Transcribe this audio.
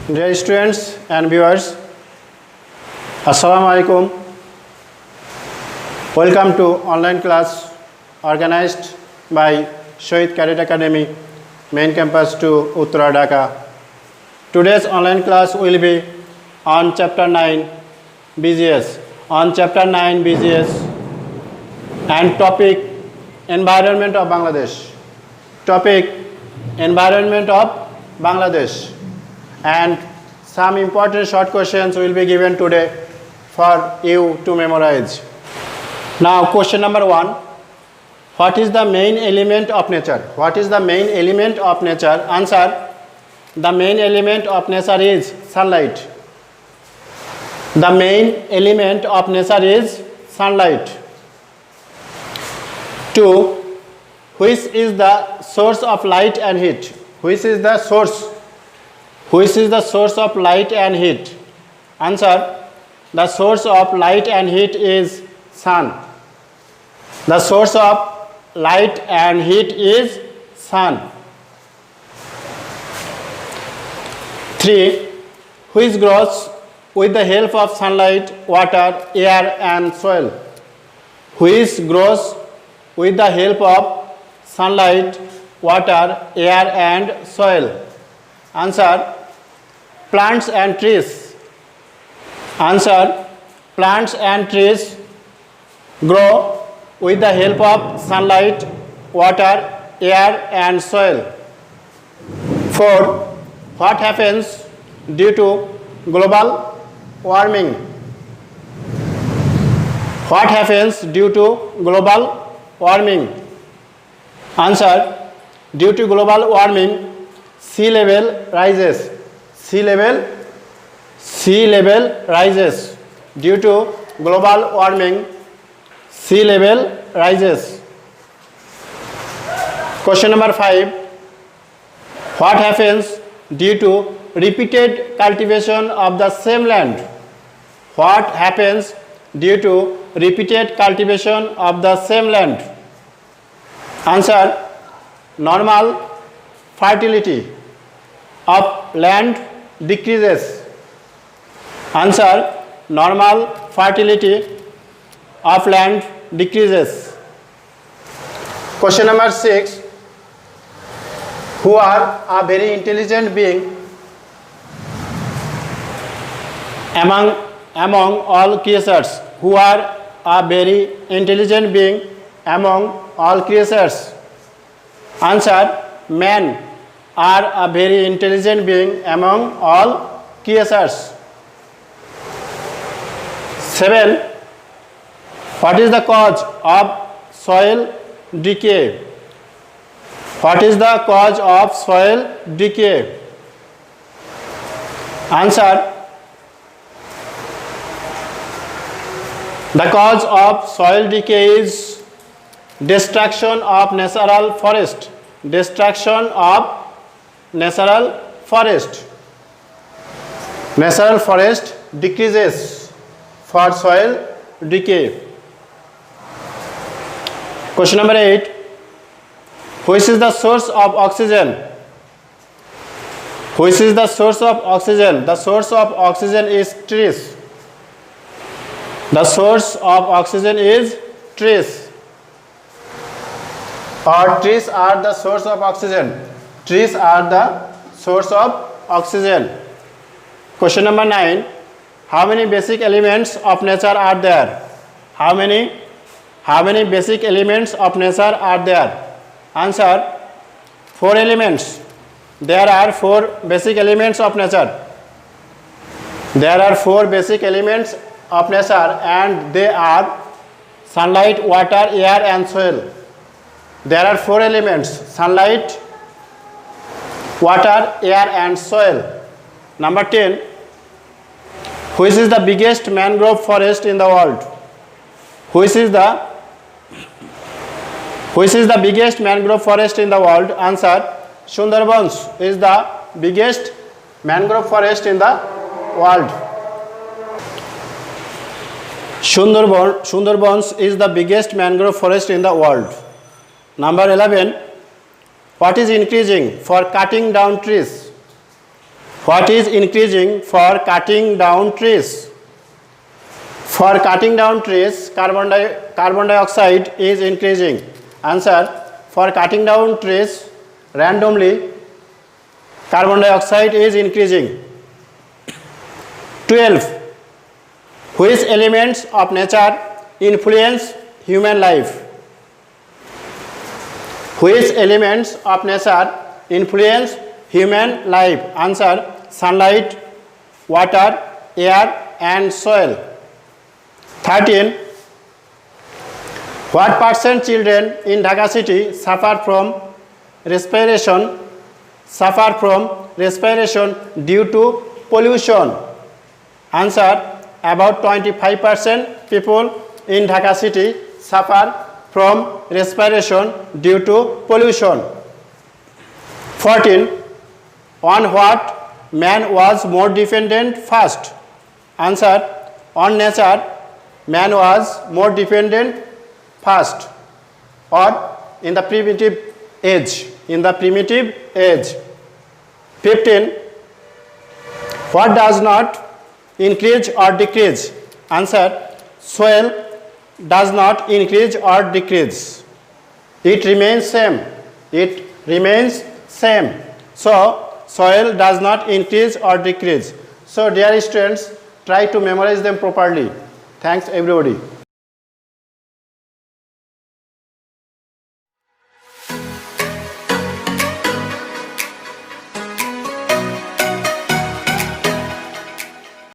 Dear students and viewers, Assalamu alaikum. Welcome to online class organized by Shahid Cadet Academy, main campus to Uttara Dhaka. Today's online class will be on chapter 9 BGS. On chapter 9 BGS and topic environment of Bangladesh. Topic environment of Bangladesh. And some important short questions will be given today for you to memorize. Now question number 1. What is the main element of nature? What is the main element of nature? Answer. The main element of nature is sunlight. The main element of nature is sunlight. 2. Which is the source of light and heat? Which is the source of light and heat? Answer. The source of light and heat is sun. The source of light and heat is sun. 3. Which grows with the help of sunlight, water, air and soil? Which grows with the help of sunlight, water, air and soil? Answer. Plants and trees. Answer. Plants and trees grow with the help of sunlight, water, air and soil. 4. What happens due to global warming? What happens due to global warming? Answer. Due to global warming, sea level rises. Sea level rises. Due to global warming, sea level rises. Question number 5. What happens due to repeated cultivation of the same land? What happens due to repeated cultivation of the same land? Answer. Normal fertility of land decreases. Answer. Normal fertility of land decreases. Question number 6. Who are a very intelligent being among all creatures? Who are a very intelligent being among all creatures? Answer. Men are a very intelligent being among all creatures. 7. What is the cause of soil decay? What is the cause of soil decay? Answer. The cause of soil decay is destruction of natural forest. Destruction of natural forest. Natural forest decreases for soil decay. Question number 8. Which is the source of oxygen? Which is the source of oxygen? The source of oxygen is trees. The source of oxygen is trees. Or trees are the source of oxygen. Trees are the source of oxygen. Question number 9. How many basic elements of nature are there? How many basic elements of nature are there? Answer. 4 elements. There are 4 basic elements of nature. There are 4 basic elements of nature and they are sunlight, water, air and soil. There are 4 elements: sunlight, water, air and soil. Number 10. Which is the biggest mangrove forest in the world? Which is the biggest mangrove forest in the world? Answer. Sundarbans is the biggest mangrove forest in the world. Sundarbans is the biggest mangrove forest in the world. Number 11. What is increasing for cutting down trees? What is increasing for cutting down trees? For cutting down trees, carbon dioxide is increasing. Answer: for cutting down trees randomly, carbon dioxide is increasing. 12. Which elements of nature influence human life? Which elements of nature influence human life? Answer: sunlight, water, air, and soil. 13. What percent children in Dhaka city suffer from respiration due to pollution? Answer: about 25% people in Dhaka city suffer from respiration due to pollution. 14. On what man was more dependent first? Answer: on nature man was more dependent first, or in the primitive age. 15. What does not increase or decrease? Answer: soil does not increase or decrease. It remains same. So soil does not increase or decrease. So dear students, try to memorize them properly. Thanks everybody.